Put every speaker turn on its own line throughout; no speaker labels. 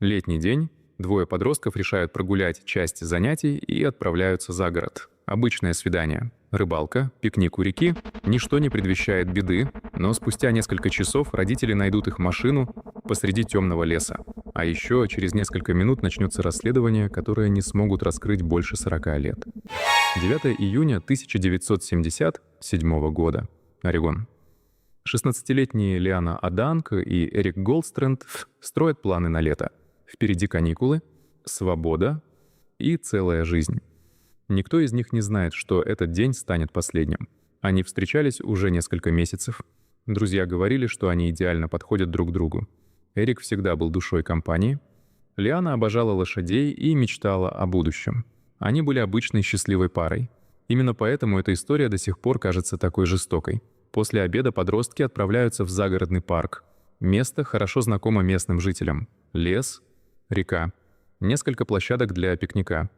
Летний день. Двое подростков решают прогулять часть занятий и отправляются за город. Обычное свидание. Рыбалка, пикник у реки. Ничто не предвещает беды, но спустя несколько часов родители найдут их машину посреди темного леса. А еще через несколько минут начнется расследование, которое не смогут раскрыть больше 40 лет. 9 июня 1977 года. Орегон. 16-летние Лиана Аданг и Эрик Голдстрэнд строят планы на лето. Впереди каникулы, свобода и целая жизнь. Никто из них не знает, что этот день станет последним. Они встречались уже несколько месяцев. Друзья говорили, что они идеально подходят друг другу. Эрик всегда был душой компании. Лиана обожала лошадей и мечтала о будущем. Они были обычной счастливой парой. Именно поэтому эта история до сих пор кажется такой жестокой. После обеда подростки отправляются в загородный парк. Место хорошо знакомо местным жителям. Лес, река, несколько площадок для пикника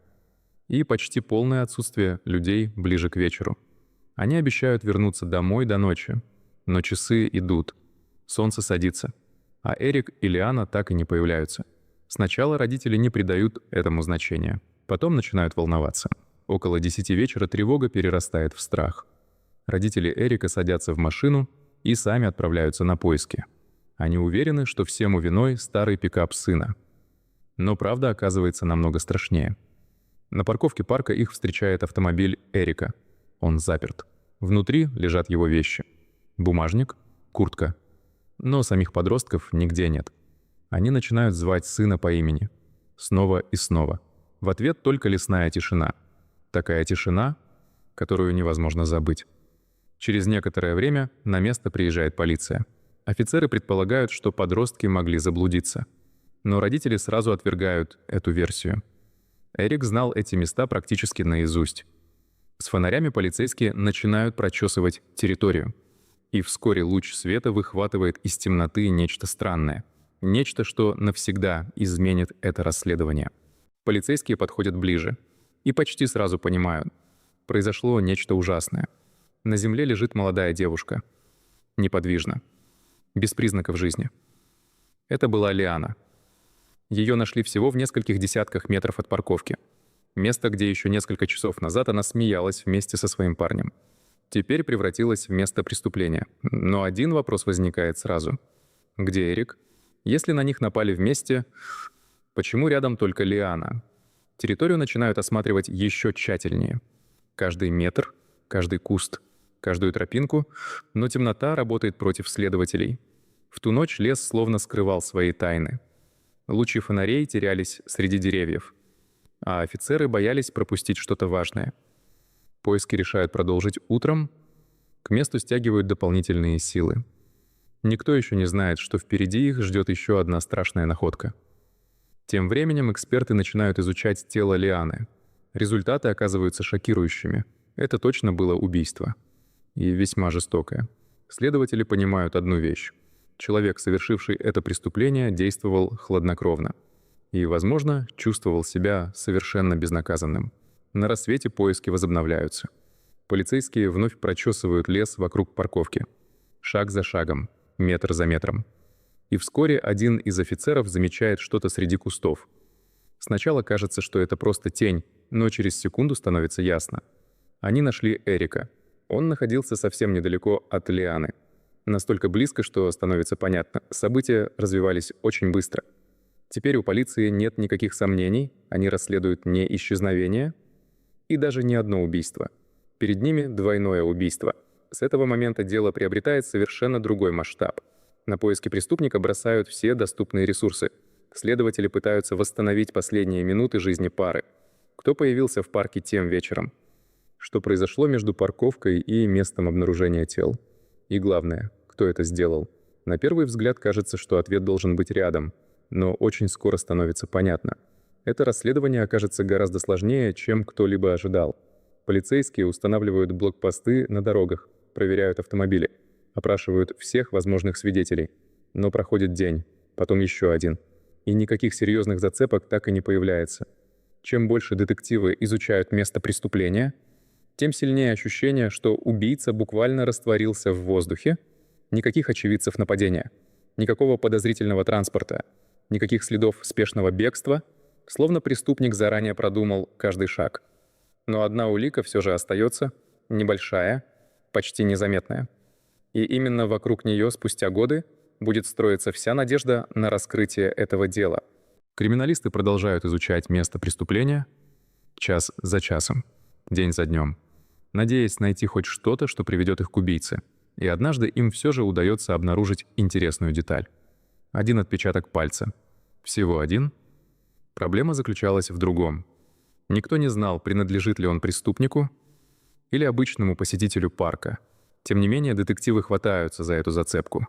и почти полное отсутствие людей ближе к вечеру. Они обещают вернуться домой до ночи, но часы идут, солнце садится, а Эрик и Лиана так и не появляются. Сначала родители не придают этому значения, потом начинают волноваться. Около 10 вечера тревога перерастает в страх. Родители Эрика садятся в машину и сами отправляются на поиски. Они уверены, что всему виной старый пикап сына. Но правда оказывается намного страшнее. На парковке парка их встречает автомобиль Эрика. Он заперт. Внутри лежат его вещи. Бумажник, куртка. Но самих подростков нигде нет. Они начинают звать сына по имени. Снова и снова. В ответ только лесная тишина. Такая тишина, которую невозможно забыть. Через некоторое время на место приезжает полиция. Офицеры предполагают, что подростки могли заблудиться. Но родители сразу отвергают эту версию. Эрик знал эти места практически наизусть. С фонарями полицейские начинают прочесывать территорию. И вскоре луч света выхватывает из темноты нечто странное. Нечто, что навсегда изменит это расследование. Полицейские подходят ближе. И почти сразу понимают. Произошло нечто ужасное. На земле лежит молодая девушка. Неподвижно. Без признаков жизни. Это была Лиана. Ее нашли всего в нескольких десятках метров от парковки. Место, где еще несколько часов назад она смеялась вместе со своим парнем. Теперь превратилось в место преступления. Но один вопрос возникает сразу. Где Эрик? Если на них напали вместе, почему рядом только Лиана? Территорию начинают осматривать еще тщательнее. Каждый метр, каждый куст, каждую тропинку, но темнота работает против следователей. В ту ночь лес словно скрывал свои тайны. Лучи фонарей терялись среди деревьев, а офицеры боялись пропустить что-то важное. Поиски решают продолжить утром, к месту стягивают дополнительные силы. Никто еще не знает, что впереди их ждет еще одна страшная находка. Тем временем эксперты начинают изучать тело Лианы. Результаты оказываются шокирующими. Это точно было убийство. И весьма жестокое. Следователи понимают одну вещь. Человек, совершивший это преступление, действовал хладнокровно. И, возможно, чувствовал себя совершенно безнаказанным. На рассвете поиски возобновляются. Полицейские вновь прочесывают лес вокруг парковки. Шаг за шагом, метр за метром. И вскоре один из офицеров замечает что-то среди кустов. Сначала кажется, что это просто тень, но через секунду становится ясно. Они нашли Эрика. Он находился совсем недалеко от Лианы. Настолько близко, что становится понятно. События развивались очень быстро. Теперь у полиции нет никаких сомнений, они расследуют не исчезновение и даже не одно убийство. Перед ними двойное убийство. С этого момента дело приобретает совершенно другой масштаб. На поиски преступника бросают все доступные ресурсы. Следователи пытаются восстановить последние минуты жизни пары. Кто появился в парке тем вечером? Что произошло между парковкой и местом обнаружения тел? И главное, кто это сделал? На первый взгляд кажется, что ответ должен быть рядом, но очень скоро становится понятно. Это расследование окажется гораздо сложнее, чем кто-либо ожидал. Полицейские устанавливают блокпосты на дорогах, проверяют автомобили, опрашивают всех возможных свидетелей. Но проходит день, потом еще один. И никаких серьезных зацепок так и не появляется. Чем больше детективы изучают место преступления, тем сильнее ощущение, что убийца буквально растворился в воздухе. Никаких очевидцев нападения, никакого подозрительного транспорта, Никаких следов спешного бегства, словно преступник заранее продумал каждый шаг. Но одна улика все же остается, небольшая, почти незаметная. И именно вокруг нее спустя годы будет строиться вся надежда на раскрытие этого дела. Криминалисты продолжают изучать место преступления час за часом, день за днем, надеясь найти хоть что-то, что приведет их к убийце. И однажды им все же удается обнаружить интересную деталь. Один отпечаток пальца. Всего один. Проблема заключалась в другом. Никто не знал, принадлежит ли он преступнику или обычному посетителю парка. Тем не менее, детективы хватаются за эту зацепку.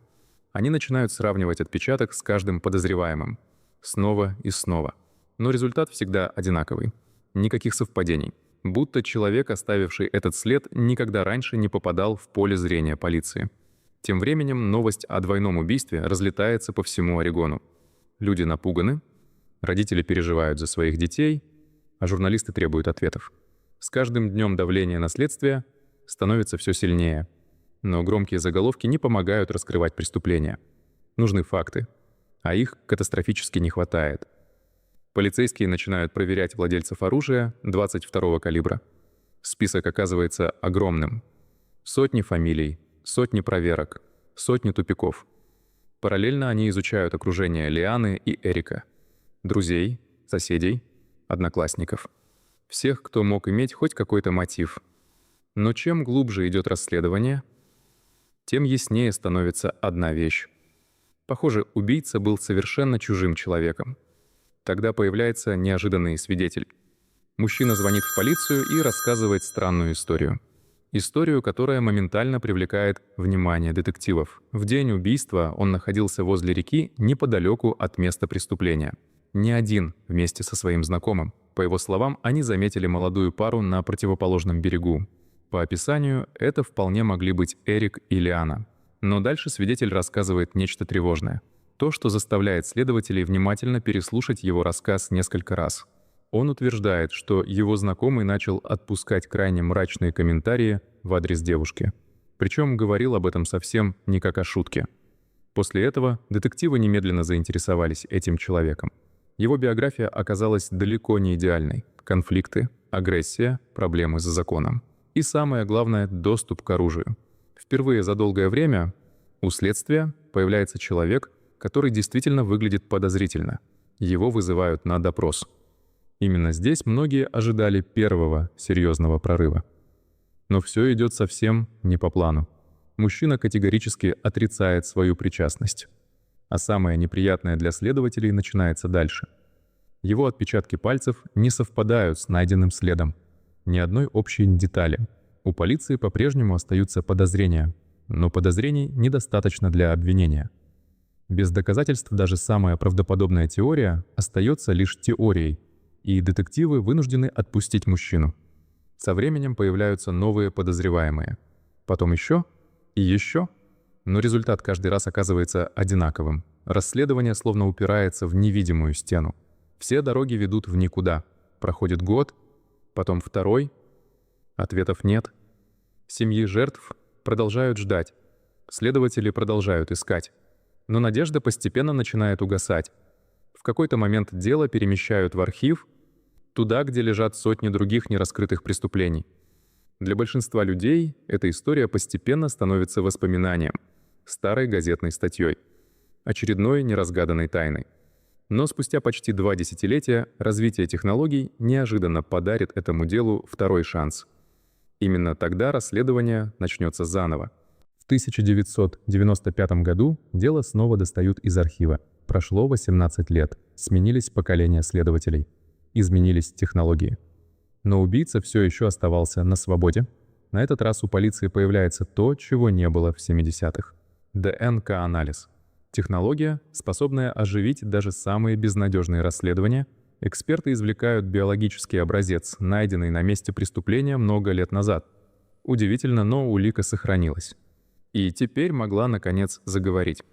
Они начинают сравнивать отпечаток с каждым подозреваемым. Снова и снова. Но результат всегда одинаковый. Никаких совпадений. Будто человек, оставивший этот след, никогда раньше не попадал в поле зрения полиции. Тем временем новость о двойном убийстве разлетается по всему Орегону. Люди напуганы, родители переживают за своих детей, а журналисты требуют ответов. С каждым днем давление на следствие становится все сильнее. Но громкие заголовки не помогают раскрывать преступления. Нужны факты, а их катастрофически не хватает. Полицейские начинают проверять владельцев оружия 22-го калибра. Список оказывается огромным. Сотни фамилий, сотни проверок, сотни тупиков. Параллельно они изучают окружение Лианы и Эрика. Друзей, соседей, одноклассников. Всех, кто мог иметь хоть какой-то мотив. Но чем глубже идет расследование, тем яснее становится одна вещь. Похоже, убийца был совершенно чужим человеком. Тогда появляется неожиданный свидетель. Мужчина звонит в полицию и рассказывает странную историю. Историю, которая моментально привлекает внимание детективов. В день убийства он находился возле реки неподалеку от места преступления. Не один, вместе со своим знакомым. По его словам, они заметили молодую пару на противоположном берегу. По описанию, это вполне могли быть Эрик и Лиана. Но дальше свидетель рассказывает нечто тревожное. То, что заставляет следователей внимательно переслушать его рассказ несколько раз. Он утверждает, что его знакомый начал отпускать крайне мрачные комментарии в адрес девушки. Причем говорил об этом совсем не как о шутке. После этого детективы немедленно заинтересовались этим человеком. Его биография оказалась далеко не идеальной. Конфликты, агрессия, проблемы с законом. И самое главное — доступ к оружию. Впервые за долгое время у следствия появляется человек, который действительно выглядит подозрительно. Его вызывают на допрос. Именно здесь многие ожидали первого серьезного прорыва. Но все идет совсем не по плану. Мужчина категорически отрицает свою причастность. А самое неприятное для следователей начинается дальше. Его отпечатки пальцев не совпадают с найденным следом. Ни одной общей детали. У полиции по-прежнему остаются подозрения. Но подозрений недостаточно для обвинения. Без доказательств даже самая правдоподобная теория остается лишь теорией, и детективы вынуждены отпустить мужчину. Со временем появляются новые подозреваемые. Потом еще и еще. Но результат каждый раз оказывается одинаковым. Расследование словно упирается в невидимую стену. Все дороги ведут в никуда. Проходит год, потом второй. Ответов нет. Семьи жертв продолжают ждать. Следователи продолжают искать. Но надежда постепенно начинает угасать. В какой-то момент дело перемещают в архив, туда, где лежат сотни других нераскрытых преступлений. Для большинства людей эта история постепенно становится воспоминанием, старой газетной статьей, очередной неразгаданной тайной. Но спустя почти 2 десятилетия развитие технологий неожиданно подарит этому делу второй шанс. Именно тогда расследование начнется заново. В 1995 году дело снова достают из архива. Прошло 18 лет, сменились поколения следователей, изменились технологии. Но убийца все еще оставался на свободе. На этот раз у полиции появляется то, чего не было в 70-х. ДНК-анализ. Технология, способная оживить даже самые безнадежные расследования. Эксперты извлекают биологический образец, найденный на месте преступления много лет назад. Удивительно, но улика сохранилась. И теперь могла, наконец, заговорить.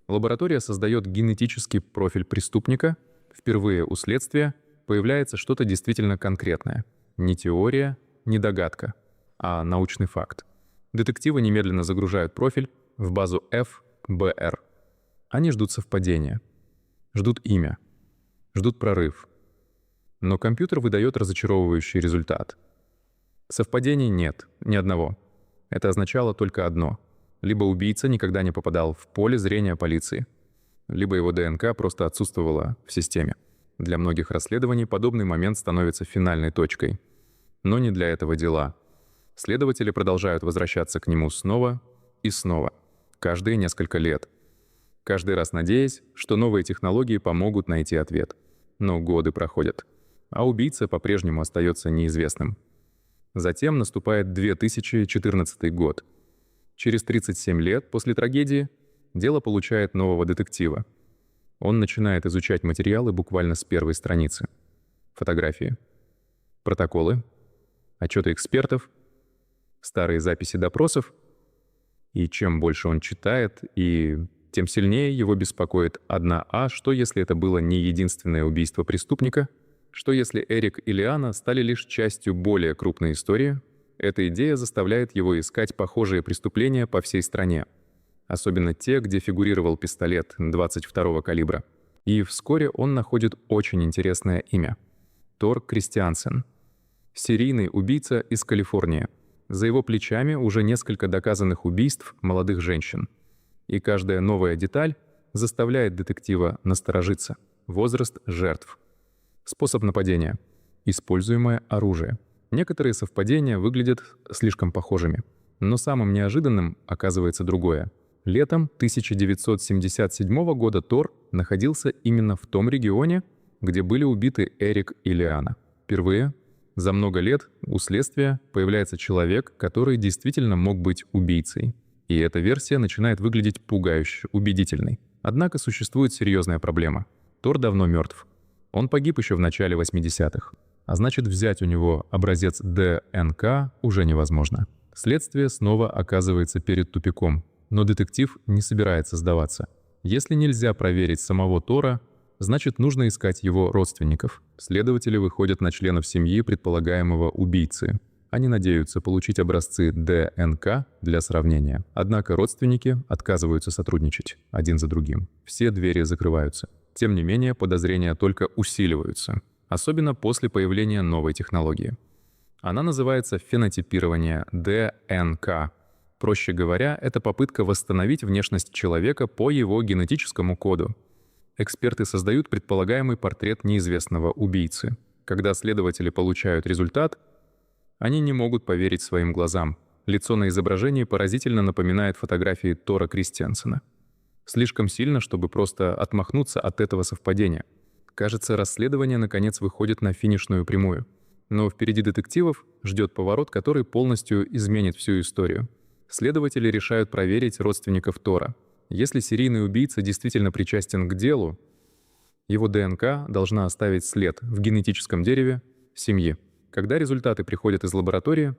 Лаборатория создает генетический профиль преступника. Впервые у следствия появляется что-то действительно конкретное. Не теория, не догадка, а научный факт. Детективы немедленно загружают профиль в базу ФБР. Они ждут совпадения. ждут имя, ждут прорыв. Но компьютер выдает разочаровывающий результат. Совпадений нет, ни одного. Это означало только одно. Либо убийца никогда не попадал в поле зрения полиции, либо его ДНК просто отсутствовала в системе. Для многих расследований подобный момент становится финальной точкой. Но не для этого дела. Следователи продолжают возвращаться к нему снова и снова, каждые несколько лет. Каждый раз надеясь, что новые технологии помогут найти ответ. Но годы проходят, а убийца по-прежнему остается неизвестным. Затем наступает 2014 год. Через 37 лет после трагедии дело получает нового детектива. Он начинает изучать материалы буквально с первой страницы. Фотографии, протоколы, отчеты экспертов, старые записи допросов. И чем больше он читает, тем сильнее его беспокоит что если это было не единственное убийство преступника, что если Эрик и Лиана стали лишь частью более крупной истории. Эта идея заставляет его искать похожие преступления по всей стране, особенно те, где фигурировал пистолет 22-го калибра. И вскоре он находит очень интересное имя — Тор Кристиансен. Серийный убийца из Калифорнии. За его плечами уже несколько доказанных убийств молодых женщин. И каждая новая деталь заставляет детектива насторожиться. Возраст жертв. Способ нападения. Используемое оружие. Некоторые совпадения выглядят слишком похожими. Но самым неожиданным оказывается другое. Летом 1977 года Тор находился именно в том регионе, где были убиты Эрик и Лиана. Впервые за много лет у следствия появляется человек, который действительно мог быть убийцей. И эта версия начинает выглядеть пугающе убедительной. Однако существует серьезная проблема. Тор давно мертв. Он погиб еще в начале 80-х. А значит, взять у него образец ДНК уже невозможно. Следствие снова оказывается перед тупиком. Но детектив не собирается сдаваться. Если нельзя проверить самого Тора, значит, нужно искать его родственников. Следователи выходят на членов семьи предполагаемого убийцы. Они надеются получить образцы ДНК для сравнения. Однако родственники отказываются сотрудничать один за другим. Все двери закрываются. Тем не менее, подозрения только усиливаются. Особенно после появления новой технологии. Она называется фенотипирование ДНК. Проще говоря, это попытка восстановить внешность человека по его генетическому коду. Эксперты создают предполагаемый портрет неизвестного убийцы. Когда следователи получают результат, они не могут поверить своим глазам. Лицо на изображении поразительно напоминает фотографии Тора Кристиансена. Слишком сильно, чтобы просто отмахнуться от этого совпадения. Кажется, расследование наконец выходит на финишную прямую. Но впереди детективов ждет поворот, который полностью изменит всю историю. Следователи решают проверить родственников Тора. Если серийный убийца действительно причастен к делу, его ДНК должна оставить след в генетическом дереве семьи. Когда результаты приходят из лаборатории,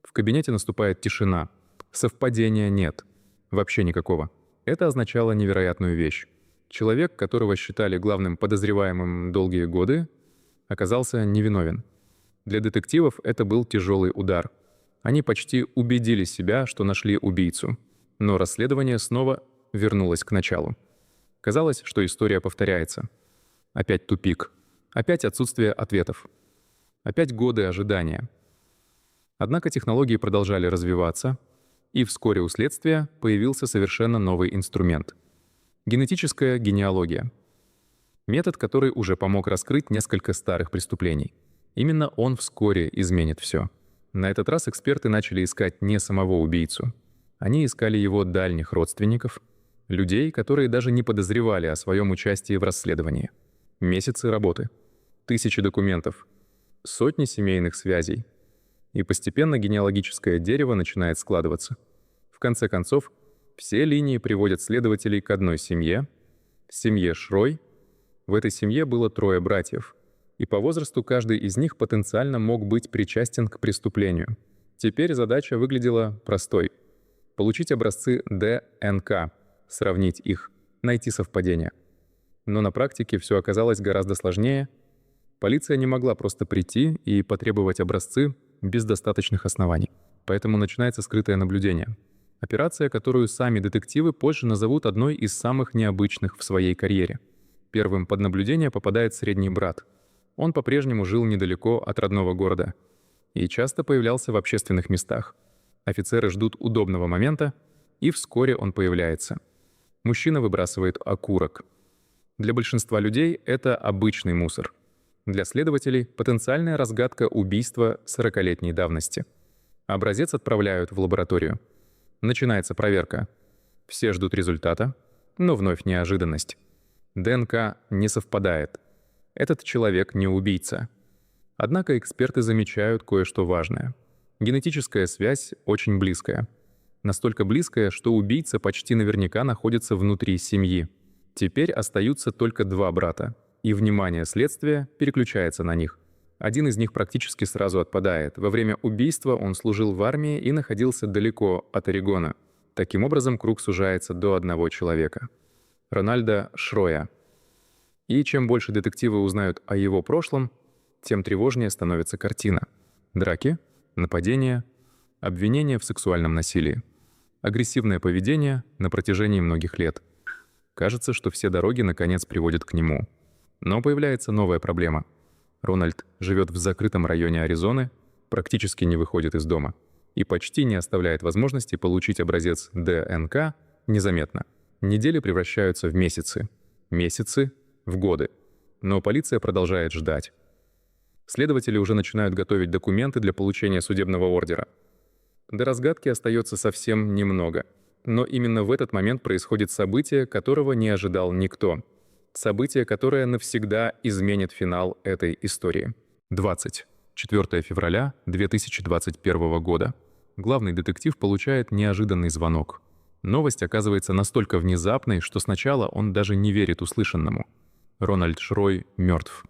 в кабинете наступает тишина. Совпадения нет. Вообще никакого. Это означало невероятную вещь. Человек, которого считали главным подозреваемым долгие годы, оказался невиновен. Для детективов это был тяжелый удар. Они почти убедили себя, что нашли убийцу. Но расследование снова вернулось к началу. Казалось, что история повторяется. Опять тупик. Опять отсутствие ответов. Опять годы ожидания. Однако технологии продолжали развиваться, и вскоре у следствия появился совершенно новый инструмент — генетическая генеалогия. Метод, который уже помог раскрыть несколько старых преступлений. Именно он вскоре изменит все. На этот раз эксперты начали искать не самого убийцу. Они искали его дальних родственников, людей, которые даже не подозревали о своем участии в расследовании. Месяцы работы, тысячи документов, сотни семейных связей. И постепенно генеалогическое дерево начинает складываться. В конце концов, все линии приводят следователей к одной семье — семье Шрой. В этой семье было 3 братьев, и по возрасту каждый из них потенциально мог быть причастен к преступлению. Теперь задача выглядела простой — получить образцы ДНК, сравнить их, найти совпадения. Но на практике все оказалось гораздо сложнее. Полиция не могла просто прийти и потребовать образцы без достаточных оснований. Поэтому начинается скрытое наблюдение. Операция, которую сами детективы позже назовут одной из самых необычных в своей карьере. Первым под наблюдение попадает средний брат. Он по-прежнему жил недалеко от родного города и часто появлялся в общественных местах. Офицеры ждут удобного момента, и вскоре он появляется. Мужчина выбрасывает окурок. Для большинства людей это обычный мусор. Для следователей — потенциальная разгадка убийства 40-летней давности. Образец отправляют в лабораторию. Начинается проверка. Все ждут результата, но вновь неожиданность. ДНК не совпадает. Этот человек не убийца. Однако эксперты замечают кое-что важное. Генетическая связь очень близкая. Настолько близкая, что убийца почти наверняка находится внутри семьи. Теперь остаются только два брата, и внимание следствия переключается на них. Один из них практически сразу отпадает. Во время убийства он служил в армии и находился далеко от Орегона. Таким образом, круг сужается до одного человека — Рональда Шроя. И чем больше детективы узнают о его прошлом, тем тревожнее становится картина. Драки, нападения, обвинения в сексуальном насилии, агрессивное поведение на протяжении многих лет. Кажется, что все дороги наконец приводят к нему. Но появляется новая проблема. Рональд живет в закрытом районе Аризоны, практически не выходит из дома и почти не оставляет возможности получить образец ДНК незаметно. Недели превращаются в месяцы, месяцы — в годы. Но полиция продолжает ждать. Следователи уже начинают готовить документы для получения судебного ордера. До разгадки остается совсем немного. Но именно в этот момент происходит событие, которого не ожидал никто. Событие, которое навсегда изменит финал этой истории. 24 февраля 2021 года. Главный детектив получает неожиданный звонок. Новость оказывается настолько внезапной, что сначала он даже не верит услышанному. Рональд Шрой мертв.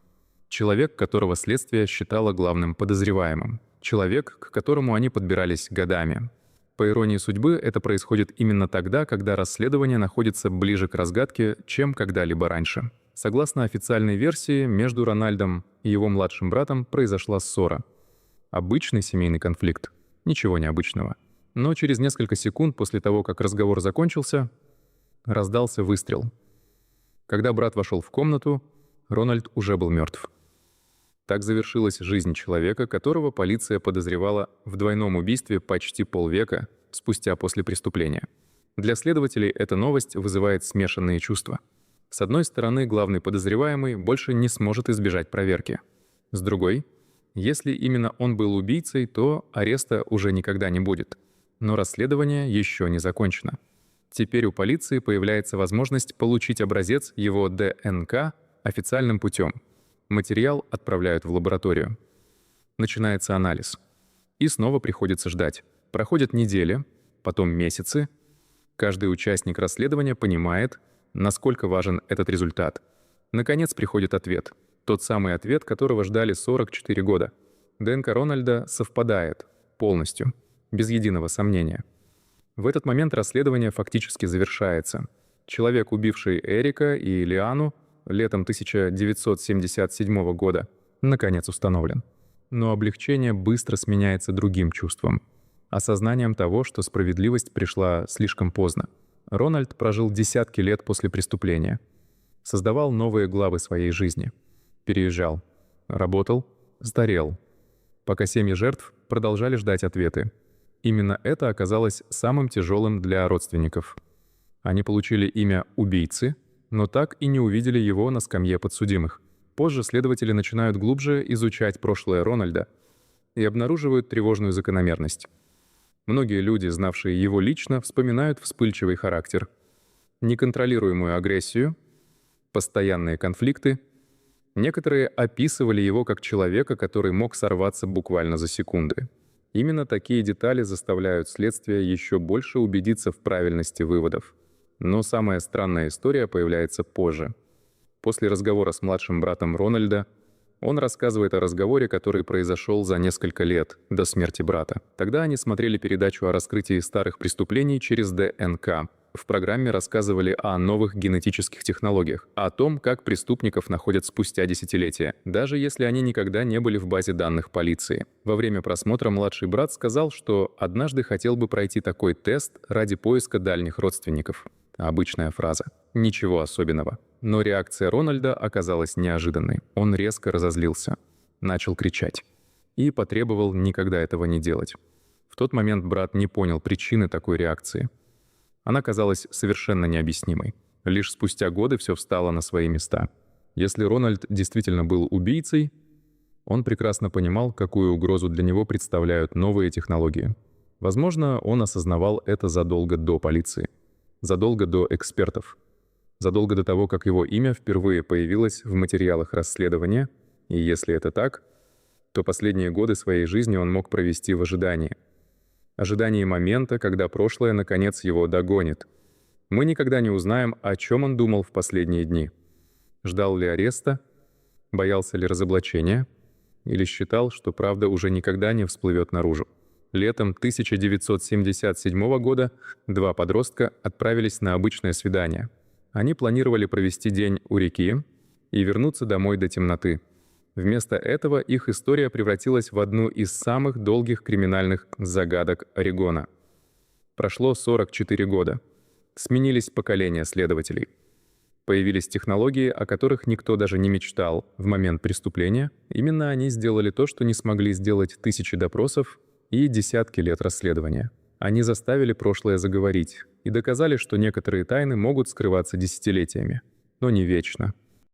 Человек, которого следствие считало главным подозреваемым. Человек, к которому они подбирались годами. По иронии судьбы, это происходит именно тогда, когда расследование находится ближе к разгадке, чем когда-либо раньше. Согласно официальной версии, между Рональдом и его младшим братом произошла ссора. Обычный семейный конфликт. Ничего необычного. Но через несколько секунд после того, как разговор закончился, раздался выстрел. Когда брат вошел в комнату, Рональд уже был мертв. Так завершилась жизнь человека, которого полиция подозревала в двойном убийстве почти полвека спустя после преступления. Для следователей эта новость вызывает смешанные чувства. С одной стороны, главный подозреваемый больше не сможет избежать проверки. С другой, если именно он был убийцей, то ареста уже никогда не будет. Но расследование еще не закончено. Теперь у полиции появляется возможность получить образец его ДНК официальным путем. Материал отправляют в лабораторию. Начинается анализ. И снова приходится ждать. Проходят недели, потом месяцы. Каждый участник расследования понимает, насколько важен этот результат. Наконец приходит ответ. Тот самый ответ, которого ждали 44 года. ДНК Рональда совпадает полностью, без единого сомнения. В этот момент расследование фактически завершается. Человек, убивший Эрика и Лиану летом 1977 года, наконец установлен. Но облегчение быстро сменяется другим чувством — осознанием того, что справедливость пришла слишком поздно. Рональд прожил десятки лет после преступления. Создавал новые главы своей жизни. Переезжал. Работал. Старел. Пока семьи жертв продолжали ждать ответы. Именно это оказалось самым тяжелым для родственников. Они получили имя убийцы, но так и не увидели его на скамье подсудимых. Позже следователи начинают глубже изучать прошлое Рональда и обнаруживают тревожную закономерность. Многие люди, знавшие его лично, вспоминают вспыльчивый характер, неконтролируемую агрессию, постоянные конфликты. Некоторые описывали его как человека, который мог сорваться буквально за секунды. Именно такие детали заставляют следствие еще больше убедиться в правильности выводов. Но самая странная история появляется позже. После разговора с младшим братом Рональда он рассказывает о разговоре, который произошел за несколько лет до смерти брата. Тогда они смотрели передачу о раскрытии старых преступлений через ДНК. В программе рассказывали о новых генетических технологиях, о том, как преступников находят спустя десятилетия, даже если они никогда не были в базе данных полиции. Во время просмотра младший брат сказал, что однажды хотел бы пройти такой тест ради поиска дальних родственников. Обычная фраза. Ничего особенного. Но реакция Рональда оказалась неожиданной. Он резко разозлился. Начал кричать. И потребовал никогда этого не делать. В тот момент брат не понял причины такой реакции. Она казалась совершенно необъяснимой. Лишь спустя годы все встало на свои места. Если Рональд действительно был убийцей, он прекрасно понимал, какую угрозу для него представляют новые технологии. Возможно, он осознавал это задолго до полиции, задолго до экспертов, задолго до того, как его имя впервые появилось в материалах расследования, и если это так, то последние годы своей жизни он мог провести в ожидании. Ожидании момента, когда прошлое наконец его догонит. Мы никогда не узнаем, о чем он думал в последние дни. Ждал ли ареста? Боялся ли разоблачения? Или считал, что правда уже никогда не всплывет наружу? Летом 1977 года два подростка отправились на обычное свидание. Они планировали провести день у реки и вернуться домой до темноты. Вместо этого их история превратилась в одну из самых долгих криминальных загадок Орегона. Прошло 44 года. Сменились поколения следователей. Появились технологии, о которых никто даже не мечтал в момент преступления. Именно они сделали то, что не смогли сделать тысячи допросов и десятки лет расследования. Они заставили прошлое заговорить и доказали, что некоторые тайны могут скрываться десятилетиями, но не вечно.